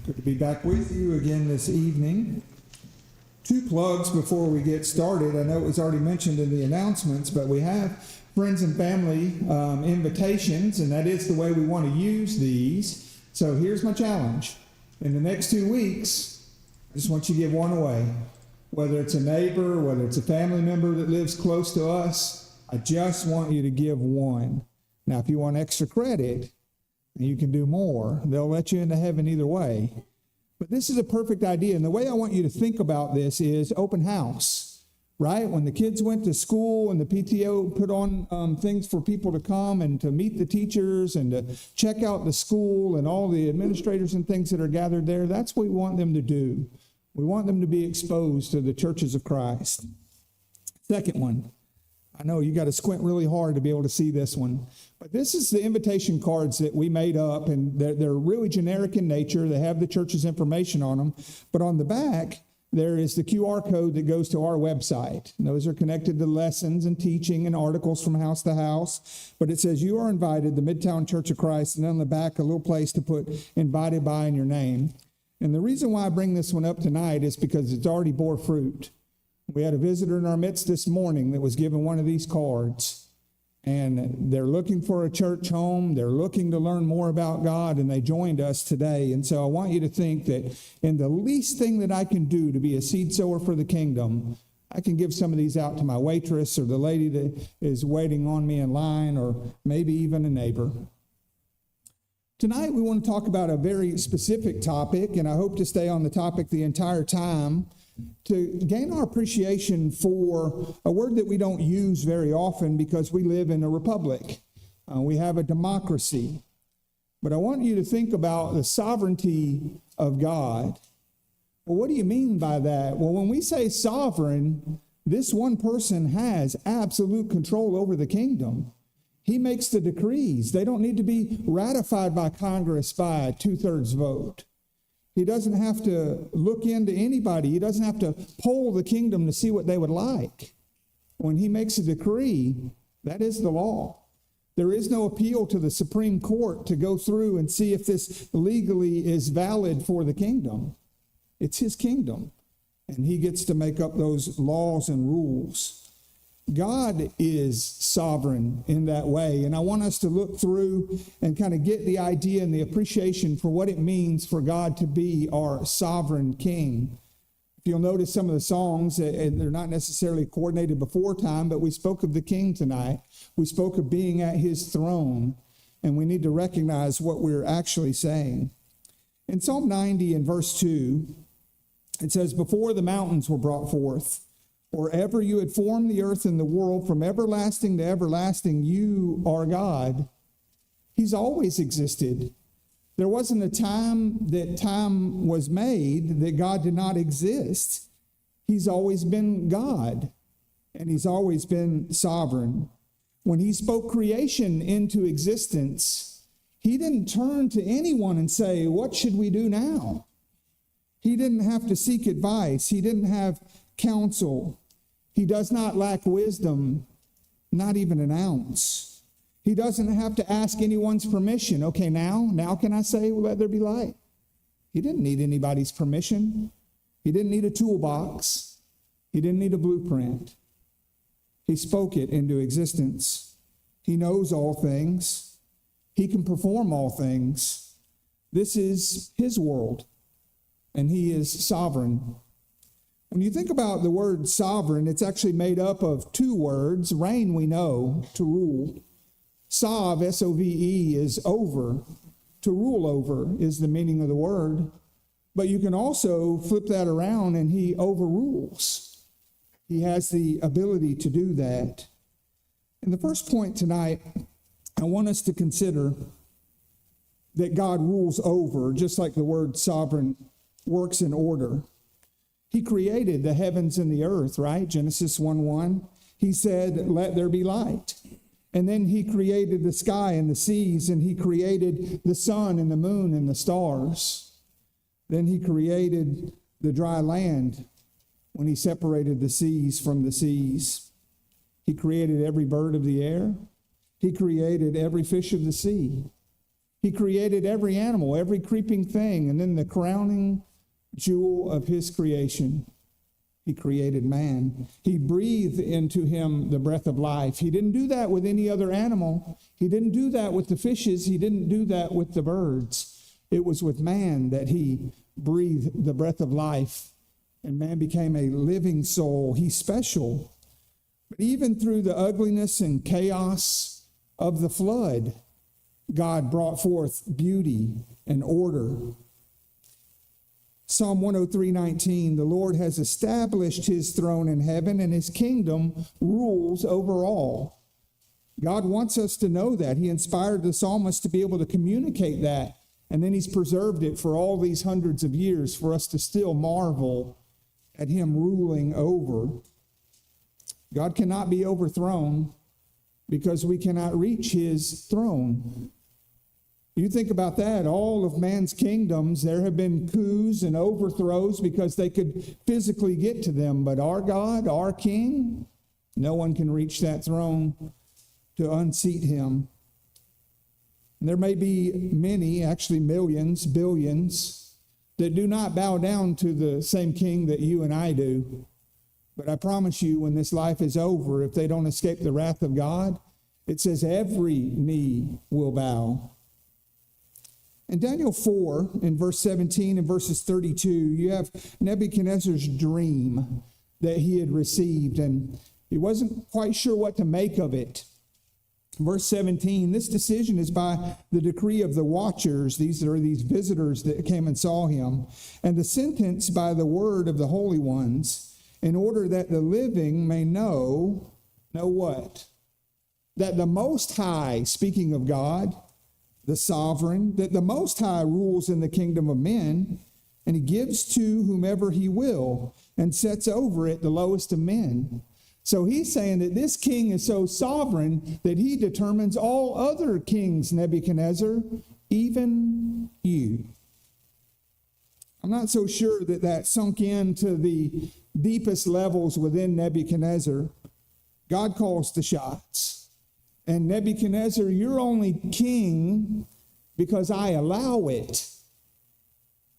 Good to be back with you again this evening. 2 plugs before we get started. I know it was already mentioned in the announcements, but we have friends and family invitations, and that is the way we want to use these. So here's my challenge. In the next 2 weeks, I just want you to give one away. Whether it's a neighbor, whether it's a family member that lives close to us, I just want you to give one. Now, if you want extra credit, you can do more. They'll let you into heaven either way. But this is a perfect idea. And the way I want you to think about this is open house, right? When the kids went to school and the PTO put on things for people to come and to meet the teachers and to check out the school and all the administrators and things that are gathered there, that's what we want them to do. We want them to be exposed to the churches of Christ. Second one. I know you got to squint really hard to be able to see this one. But this is the invitation cards that we made up, and they're really generic in nature. They have the church's information on them. But on the back, there is the QR code that goes to our website. And those are connected to lessons and teaching and articles from house to house. But it says, you are invited, the Midtown Church of Christ, and on the back, a little place to put invited by in your name. And the reason why I bring this one up tonight is because it's already bore fruit. We had a visitor in our midst this morning that was given one of these cards, and they're looking for a church home. They're looking to learn more about God, and they joined us today. And so I want you to think that in the least thing that I can do to be a seed sower for the kingdom, I can give some of these out to my waitress or the lady that is waiting on me in line, or maybe even a neighbor. Tonight we want to talk about a very specific topic, and I hope to stay on the topic the entire time, to gain our appreciation for a word that we don't use very often because we live in a republic. We have a democracy. But I want you to think about the sovereignty of God. Well, what do you mean by that? Well, when we say sovereign, this one person has absolute control over the kingdom. He makes the decrees. They don't need to be ratified by Congress by a 2/3 vote. He doesn't have to look into anybody. He doesn't have to poll the kingdom to see what they would like. When he makes a decree, that is the law. There is no appeal to the Supreme Court to go through and see if this legally is valid for the kingdom. It's his kingdom, and he gets to make up those laws and rules. God is sovereign in that way, and I want us to look through and kind of get the idea and the appreciation for what it means for God to be our sovereign king. If you'll notice some of the songs, and they're not necessarily coordinated before time, but we spoke of the king tonight. We spoke of being at his throne, and we need to recognize what we're actually saying. In Psalm 90 and verse 2, it says, "Before the mountains were brought forth, or ever you had formed the earth and the world, from everlasting to everlasting, you are God." He's always existed. There wasn't a time that time was made that God did not exist. He's always been God, and he's always been sovereign. When he spoke creation into existence, he didn't turn to anyone and say, "What should we do now?" He didn't have to seek advice. He didn't have counsel. He does not lack wisdom, not even an ounce. He doesn't have to ask anyone's permission. Okay, now can I say, "Let there be light"? He didn't need anybody's permission. He didn't need a toolbox. He didn't need a blueprint. He spoke it into existence. He knows all things. He can perform all things. This is his world, and he is sovereign. When you think about the word sovereign, it's actually made up of 2 words. Reign, we know, to rule. Sov, S-O-V-E, is over. To rule over is the meaning of the word. But you can also flip that around, and he overrules. He has the ability to do that. In the first point tonight, I want us to consider that God rules over, just like the word sovereign works in order. He created the heavens and the earth, right? Genesis 1:1. He said, "Let there be light." And then he created the sky and the seas, and he created the sun and the moon and the stars. Then he created the dry land when he separated the seas from the seas. He created every bird of the air. He created every fish of the sea. He created every animal, every creeping thing, and then the crowning jewel of his creation, he created man. He breathed into him the breath of life. He didn't do that with any other animal. He didn't do that with the fishes. He didn't do that with the birds. It was with man that he breathed the breath of life, and man became a living soul. He's special. But even through the ugliness and chaos of the flood, God brought forth beauty and order. Psalm 103:19, the Lord has established his throne in heaven, and his kingdom rules over all. God wants us to know that. He inspired the psalmist to be able to communicate that, and then he's preserved it for all these hundreds of years for us to still marvel at him ruling over. God cannot be overthrown because we cannot reach his throne. You think about that, all of man's kingdoms, there have been coups and overthrows because they could physically get to them. But our God, our King, no one can reach that throne to unseat him. And there may be many, actually millions, billions, that do not bow down to the same King that you and I do. But I promise you, when this life is over, if they don't escape the wrath of God, it says every knee will bow. In Daniel 4, in verse 17 and verses 32, you have Nebuchadnezzar's dream that he had received, and he wasn't quite sure what to make of it. Verse 17, this decision is by the decree of the watchers. These are these visitors that came and saw him. And the sentence by the word of the holy ones, in order that the living may know what? That the Most High, speaking of God, the sovereign, that the Most High rules in the kingdom of men, and he gives to whomever he will, and sets over it the lowest of men. So he's saying that this king is so sovereign that he determines all other kings, Nebuchadnezzar, even you. I'm not so sure that that sunk into the deepest levels within Nebuchadnezzar. God calls the shots. And Nebuchadnezzar, you're only king because I allow it.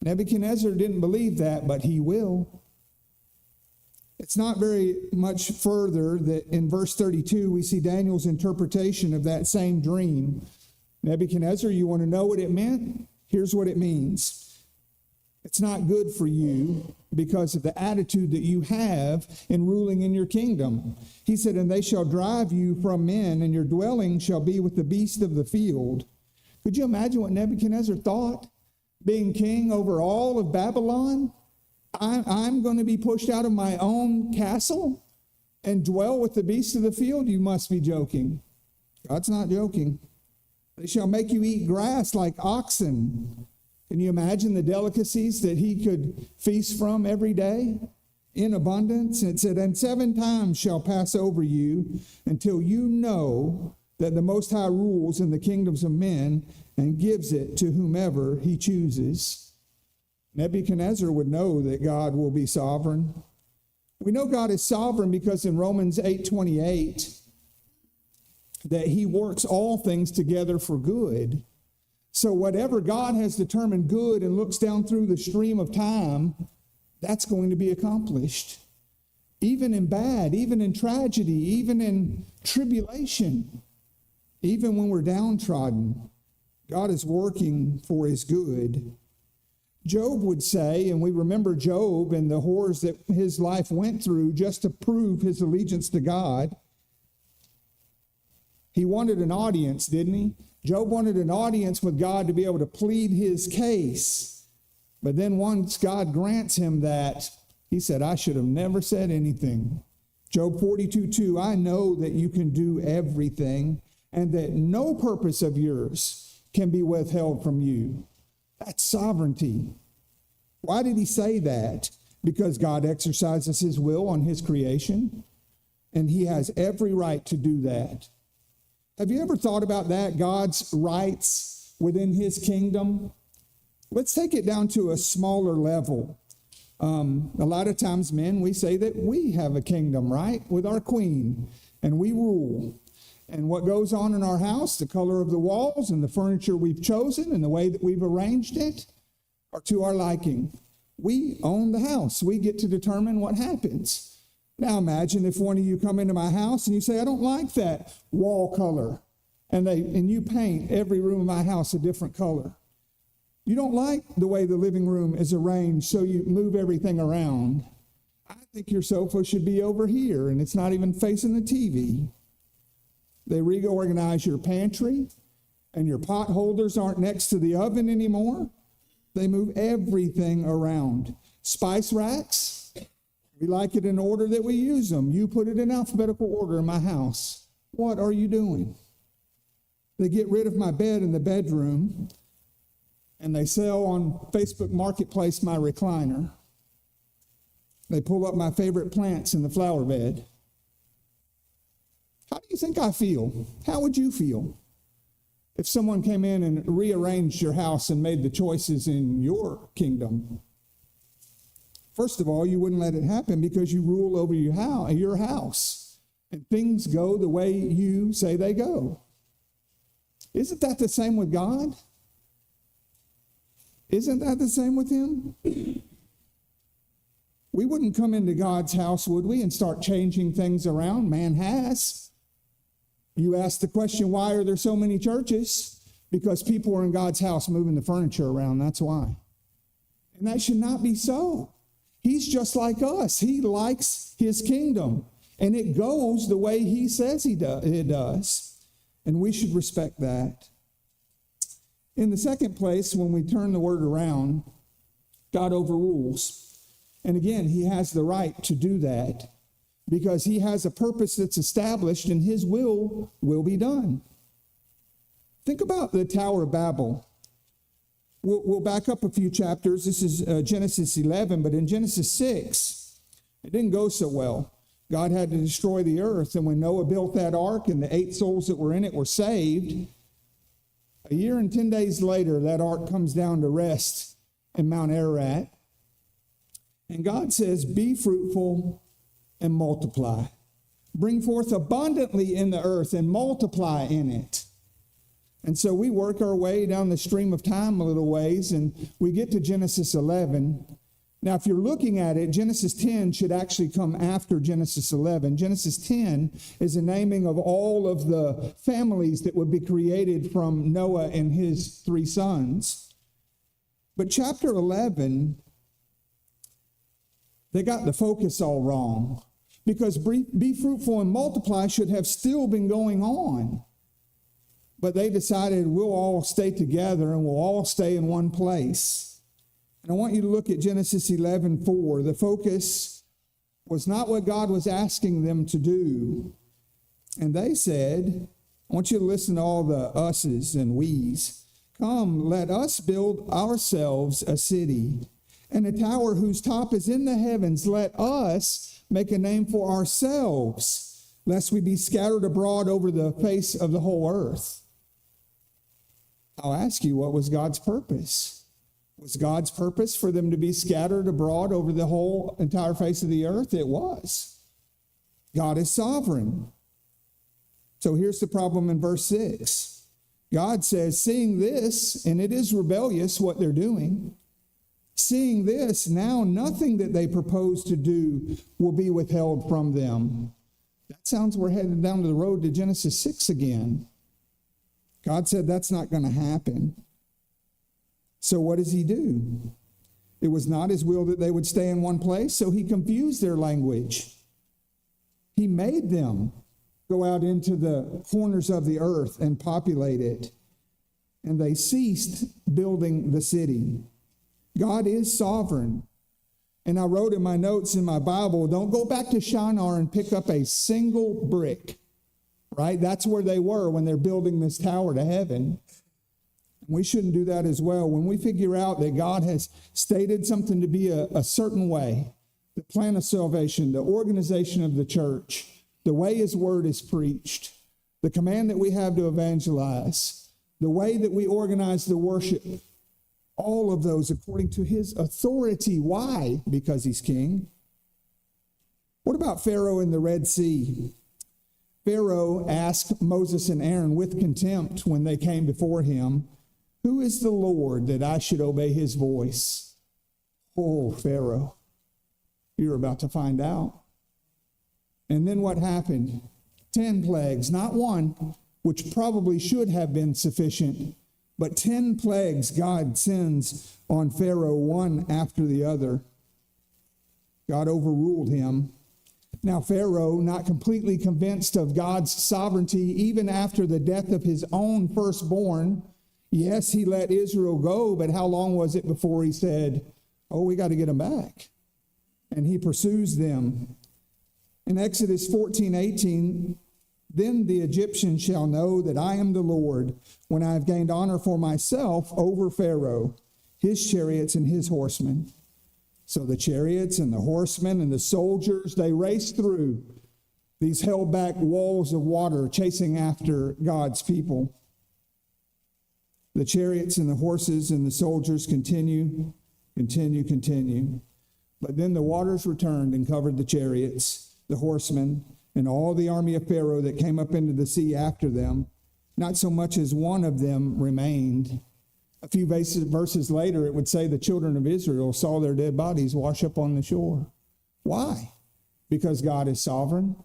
Nebuchadnezzar didn't believe that, but he will. It's not very much further that in verse 32 we see Daniel's interpretation of that same dream. Nebuchadnezzar, you want to know what it meant? Here's what it means. It's not good for you because of the attitude that you have in ruling in your kingdom. He said, and they shall drive you from men, and your dwelling shall be with the beasts of the field. Could you imagine what Nebuchadnezzar thought? Being king over all of Babylon? I'm going to be pushed out of my own castle and dwell with the beasts of the field? You must be joking. God's not joking. They shall make you eat grass like oxen. Can you imagine the delicacies that he could feast from every day in abundance? And it said, and 7 times shall pass over you until you know that the Most High rules in the kingdoms of men and gives it to whomever he chooses. Nebuchadnezzar would know that God will be sovereign. We know God is sovereign because in Romans 8:28, that he works all things together for good. So whatever God has determined good and looks down through the stream of time, that's going to be accomplished. Even in bad, even in tragedy, even in tribulation, even when we're downtrodden, God is working for his good. Job would say, and we remember Job and the horrors that his life went through just to prove his allegiance to God. He wanted an audience, didn't he? Job wanted an audience with God to be able to plead his case. But then once God grants him that, he said, I should have never said anything. Job 42:2, I know that you can do everything and that no purpose of yours can be withheld from you. That's sovereignty. Why did he say that? Because God exercises his will on his creation, and he has every right to do that. Have you ever thought about that, God's rights within his kingdom? Let's take it down to a smaller level. A lot of times, men, we say that we have a kingdom, right? With our queen, and we rule. And what goes on in our house, the color of the walls and the furniture we've chosen and the way that we've arranged it are to our liking. We own the house. We get to determine what happens. Now imagine if one of you come into my house and you say, I don't like that wall color. And you paint every room in my house a different color. You don't like the way the living room is arranged, so you move everything around. I think your sofa should be over here, and it's not even facing the TV. They reorganize your pantry, and your pot holders aren't next to the oven anymore. They move everything around. Spice racks, we like it in order that we use them. You put it in alphabetical order in my house. What are you doing? They get rid of my bed in the bedroom, and they sell on Facebook Marketplace my recliner. They pull up my favorite plants in the flower bed. How do you think I feel? How would you feel if someone came in and rearranged your house and made the choices in your kingdom? First of all, you wouldn't let it happen because you rule over your house, and things go the way you say they go. Isn't that the same with God? Isn't that the same with him? We wouldn't come into God's house, would we, and start changing things around? Man has. You ask the question, why are there so many churches? Because people are in God's house moving the furniture around. That's why. And that should not be so. He's just like us. He likes his kingdom. And it goes the way he says it does. And we should respect that. In the second place, when we turn the word around, God overrules. And again, he has the right to do that because he has a purpose that's established and his will be done. Think about the Tower of Babel. We'll back up a few chapters. This is Genesis 11, but in Genesis 6, it didn't go so well. God had to destroy the earth, and when Noah built that ark and the 8 souls that were in it were saved, a year and 10 days later, that ark comes down to rest in Mount Ararat. And God says, be fruitful and multiply. Bring forth abundantly in the earth and multiply in it. And so we work our way down the stream of time a little ways, and we get to Genesis 11. Now, if you're looking at it, Genesis 10 should actually come after Genesis 11. Genesis 10 is a naming of all of the families that would be created from Noah and his 3 sons. But chapter 11, they got the focus all wrong, because be fruitful and multiply should have still been going on. But they decided we'll all stay together and we'll all stay in one place. And I want you to look at Genesis 11:4. The focus was not what God was asking them to do. And they said, I want you to listen to all the us's and we's. Come, let us build ourselves a city and a tower whose top is in the heavens. Let us make a name for ourselves, lest we be scattered abroad over the face of the whole earth. I'll ask you, what was God's purpose? Was God's purpose for them to be scattered abroad over the whole entire face of the earth? It was. God is sovereign. So here's the problem in verse 6. God says, seeing this, and it is rebellious what they're doing, seeing this, now nothing that they propose to do will be withheld from them. That sounds we're headed down to the road to Genesis 6 again. God said that's not going to happen. So what does he do? It was not his will that they would stay in one place, so he confused their language. He made them go out into the corners of the earth and populate it. And they ceased building the city. God is sovereign. And I wrote in my notes in my Bible, don't go back to Shinar and pick up a single brick. Right? That's where they were when they're building this tower to heaven. We shouldn't do that as well. When we figure out that God has stated something to be a certain way, the plan of salvation, the organization of the church, the way his word is preached, the command that we have to evangelize, the way that we organize the worship, all of those according to his authority. Why? Because he's king. What about Pharaoh in the Red Sea? Pharaoh asked Moses and Aaron with contempt when they came before him, "Who is the Lord that I should obey his voice?" Oh, Pharaoh, you're about to find out. And then what happened? 10 plagues, not one, which probably should have been sufficient, but 10 plagues God sends on Pharaoh, one after the other. God overruled him. Now Pharaoh, not completely convinced of God's sovereignty, even after the death of his own firstborn, yes, he let Israel go, but how long was it before he said, "Oh, we got to get them back"? And he pursues them. In Exodus 14:18, "Then the Egyptians shall know that I am the Lord, when I have gained honor for myself over Pharaoh, his chariots and his horsemen." So the chariots and the horsemen and the soldiers, they raced through these held-back walls of water, chasing after God's people. The chariots and the horses and the soldiers continue. But then the waters returned and covered the chariots, the horsemen, and all the army of Pharaoh that came up into the sea after them. Not so much as one of them remained. A few verses later, it would say the children of Israel saw their dead bodies wash up on the shore. Why? Because God is sovereign,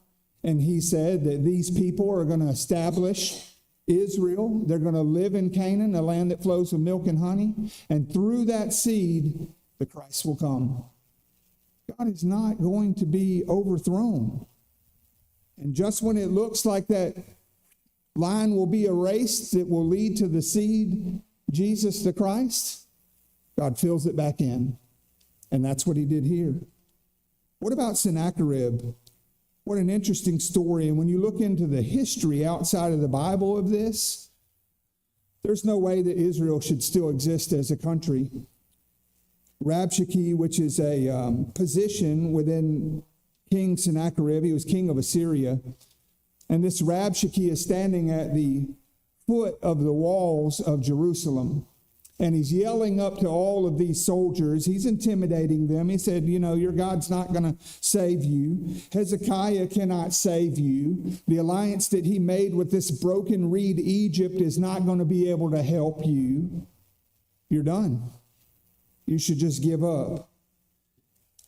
and he said that these people are going to establish Israel. They're going to live in Canaan, a land that flows with milk and honey, and through that seed, the Christ will come. God is not going to be overthrown. And just when it looks like that line will be erased, it will lead to the seed, Jesus the Christ, God fills it back in. And that's what he did here. What about Sennacherib? What an interesting story. And when you look into the history outside of the Bible of this, there's no way that Israel should still exist as a country. Rabshakeh, which is a position within King Sennacherib, he was king of Assyria. And this Rabshakeh is standing at the foot of the walls of Jerusalem. And he's yelling up to all of these soldiers. He's intimidating them. He said, your God's not going to save you. Hezekiah cannot save you. The alliance that he made with this broken reed Egypt is not going to be able to help you. You're done. You should just give up.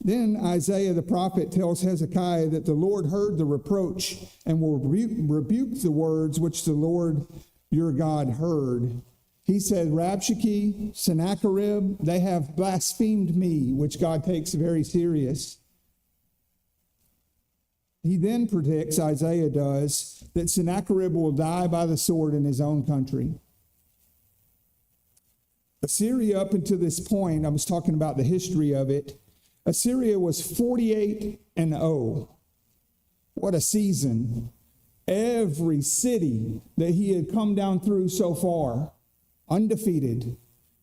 Then Isaiah the prophet tells Hezekiah that the Lord heard the reproach and will rebuke the words which the Lord your God heard. He said, Rabshakeh, Sennacherib, they have blasphemed me, which God takes very serious. He then predicts, Isaiah does, that Sennacherib will die by the sword in his own country. Assyria, up until this point, I was talking about the history of it, Assyria was 48-0. What a season. Every city that he had come down through so far, undefeated.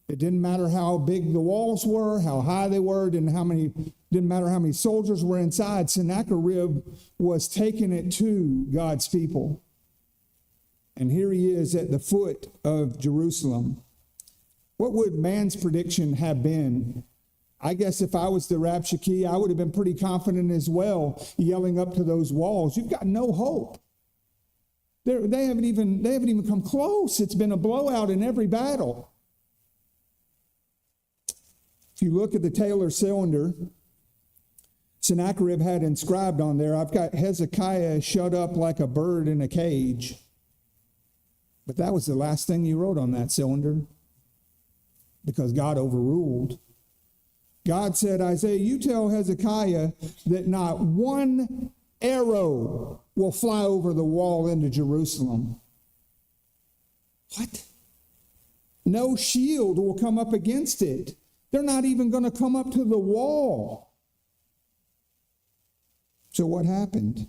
It didn't matter how big the walls were, how high they were, didn't matter how many soldiers were inside. Sennacherib was taking it to God's people. And here he is at the foot of Jerusalem. What would man's prediction have been? I guess if I was the Rabshakeh, I would have been pretty confident as well, yelling up to those walls, "You've got no hope. They haven't even come close. It's been a blowout in every battle." If you look at the Taylor cylinder, Sennacherib had inscribed on there, "I've got Hezekiah shut up like a bird in a cage." But that was the last thing he wrote on that cylinder, because God overruled. God said, Isaiah, you tell Hezekiah that not one arrow will fly over the wall into Jerusalem. What? No shield will come up against it. They're not even going to come up to the wall. So what happened?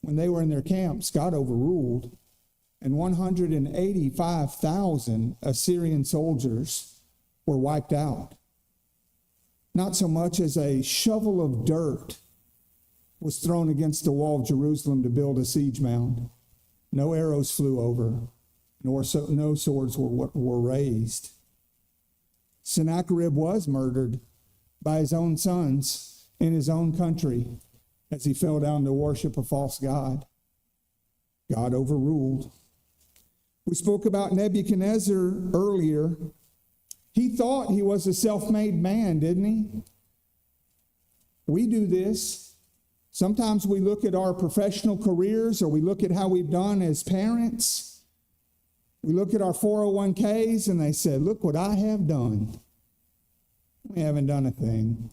When they were in their camps, God overruled, and 185,000 Assyrian soldiers were wiped out. Not so much as a shovel of dirt was thrown against the wall of Jerusalem to build a siege mound. No arrows flew over, no swords were raised. Sennacherib was murdered by his own sons in his own country as he fell down to worship a false god. God overruled. We spoke about Nebuchadnezzar earlier. He thought he was a self-made man, didn't he? We do this. Sometimes we look at our professional careers, or we look at how we've done as parents. We look at our 401ks and they say, look what I have done. We haven't done a thing.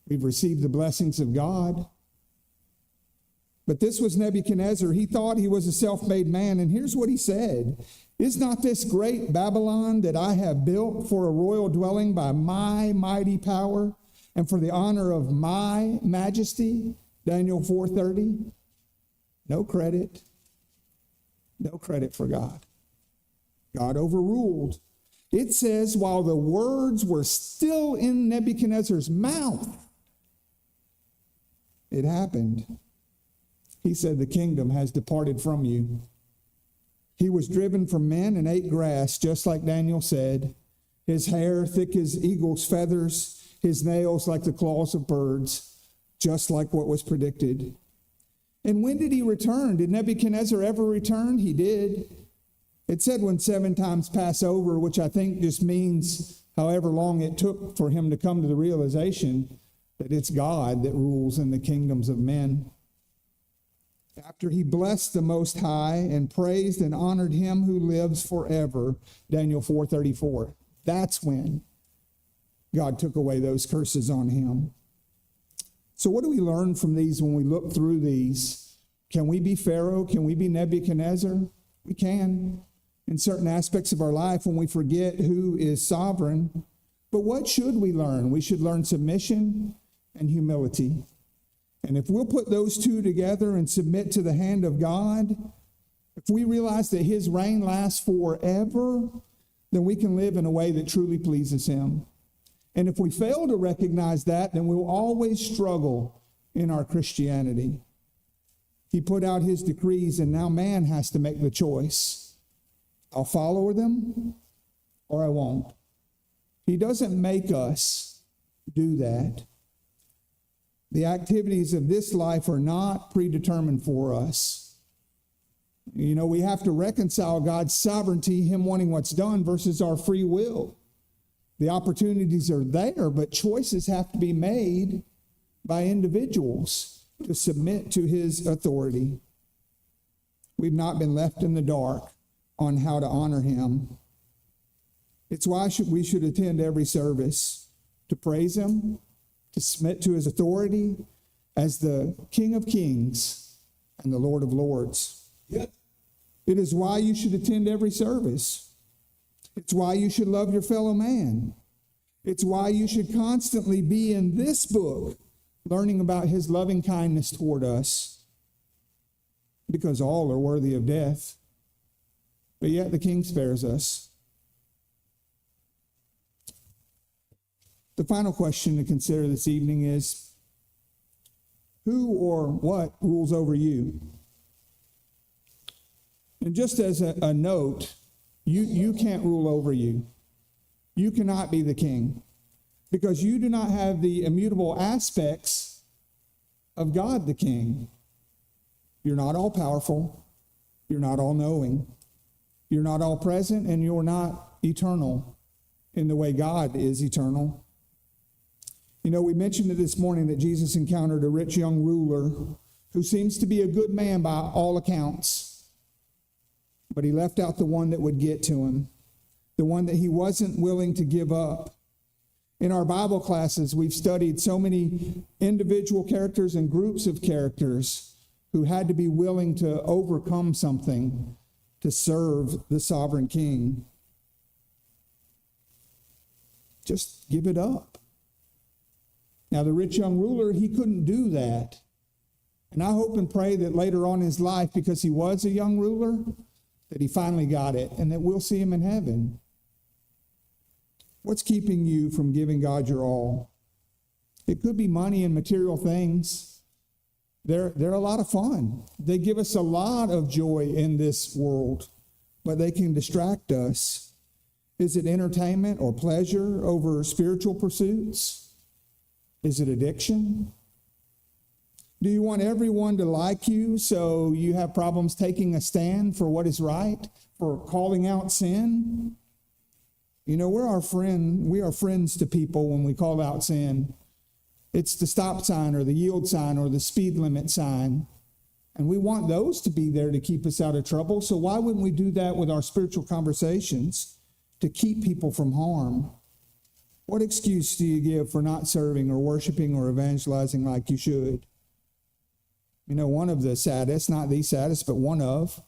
We've received the blessings of God. But this was Nebuchadnezzar. He thought he was a self-made man. And here's what he said. Is not this great Babylon that I have built for a royal dwelling by my mighty power and for the honor of my majesty? Daniel 4:30. No credit. No credit for God. God overruled. It says, while the words were still in Nebuchadnezzar's mouth, it happened. He said, the kingdom has departed from you. He was driven from men and ate grass, just like Daniel said. His hair thick as eagle's feathers, his nails like the claws of birds, just like what was predicted. And when did he return? Did Nebuchadnezzar ever return? He did. It said when 7 times pass over, which I think just means however long it took for him to come to the realization that it's God that rules in the kingdoms of men. After he blessed the Most High and praised and honored him who lives forever, Daniel 4:34. That's when God took away those curses on him. So what do we learn from these when we look through these? Can we be Pharaoh? Can we be Nebuchadnezzar? We can in certain aspects of our life when we forget who is sovereign. But what should we learn? We should learn submission and humility. And if we'll put those two together and submit to the hand of God, if we realize that his reign lasts forever, then we can live in a way that truly pleases him. And if we fail to recognize that, then we'll always struggle in our Christianity. He put out his decrees, and now man has to make the choice. I'll follow them or I won't. He doesn't make us do that. The activities of this life are not predetermined for us. You know, we have to reconcile God's sovereignty, him wanting what's done, versus our free will. The opportunities are there, but choices have to be made by individuals to submit to his authority. We've not been left in the dark on how to honor him. It's why we should attend every service, to praise him, to submit to his authority as the King of Kings and the Lord of Lords. Yep. It is why you should attend every service. It's why you should love your fellow man. It's why you should constantly be in this book, learning about his loving kindness toward us, because all are worthy of death. But yet the King spares us. The final question to consider this evening is, who or what rules over you? And just as a note, you can't rule over you. You cannot be the king, because you do not have the immutable aspects of God the King. You're not all powerful. You're not all knowing. You're not all present, and you're not eternal in the way God is eternal. You know, we mentioned it this morning that Jesus encountered a rich young ruler who seems to be a good man by all accounts. But he left out the one that would get to him, the one that he wasn't willing to give up. In our Bible classes, we've studied so many individual characters and groups of characters who had to be willing to overcome something to serve the sovereign king. Just give it up. Now, the rich young ruler, he couldn't do that. And I hope and pray that later on in his life, because he was a young ruler, that he finally got it and that we'll see him in heaven. What's keeping you from giving God your all? It could be money and material things. They're a lot of fun. They give us a lot of joy in this world, but they can distract us. Is it entertainment or pleasure over spiritual pursuits? Is it addiction? Do you want everyone to like you so you have problems taking a stand for what is right, for calling out sin? You know, we are friends to people when we call out sin. It's the stop sign or the yield sign or the speed limit sign. And we want those to be there to keep us out of trouble. So why wouldn't we do that with our spiritual conversations to keep people from harm? What excuse do you give for not serving or worshiping or evangelizing like you should? You know, one of the saddest, not the saddest, but one of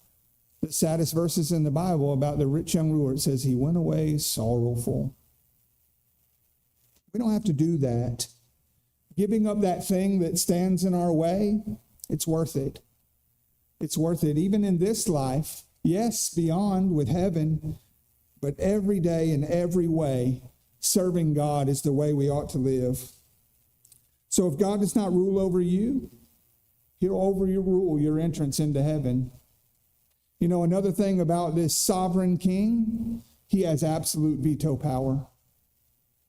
the saddest verses in the Bible about the rich young ruler, it says he went away sorrowful. We don't have to do that. Giving up that thing that stands in our way, it's worth it. It's worth it, even in this life. Yes, beyond with heaven, but every day in every way, serving God is the way we ought to live. So if God does not rule over you, He'll rule your entrance into heaven. You know, another thing about this sovereign king, he has absolute veto power.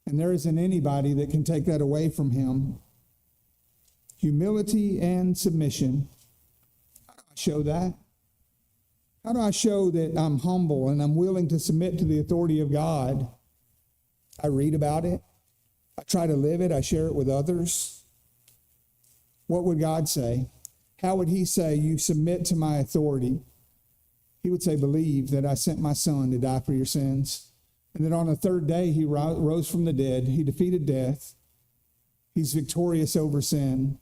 And there isn't anybody that can take that away from him. Humility and submission. How do I show that? How do I show that I'm humble and I'm willing to submit to the authority of God? I read about it. I try to live it. I share it with others. What would God say? How would he say, you submit to my authority? He would say, believe that I sent my son to die for your sins. And that on the third day, he rose from the dead. He defeated death. He's victorious over sin.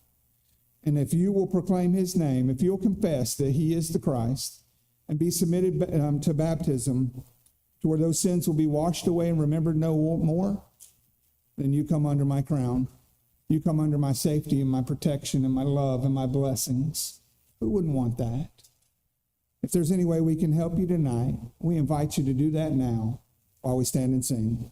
And if you will proclaim his name, if you'll confess that he is the Christ and be submitted to baptism, to where those sins will be washed away and remembered no more, then you come under my crown. You come under my safety and my protection and my love and my blessings. Who wouldn't want that? If there's any way we can help you tonight, we invite you to do that now while we stand and sing.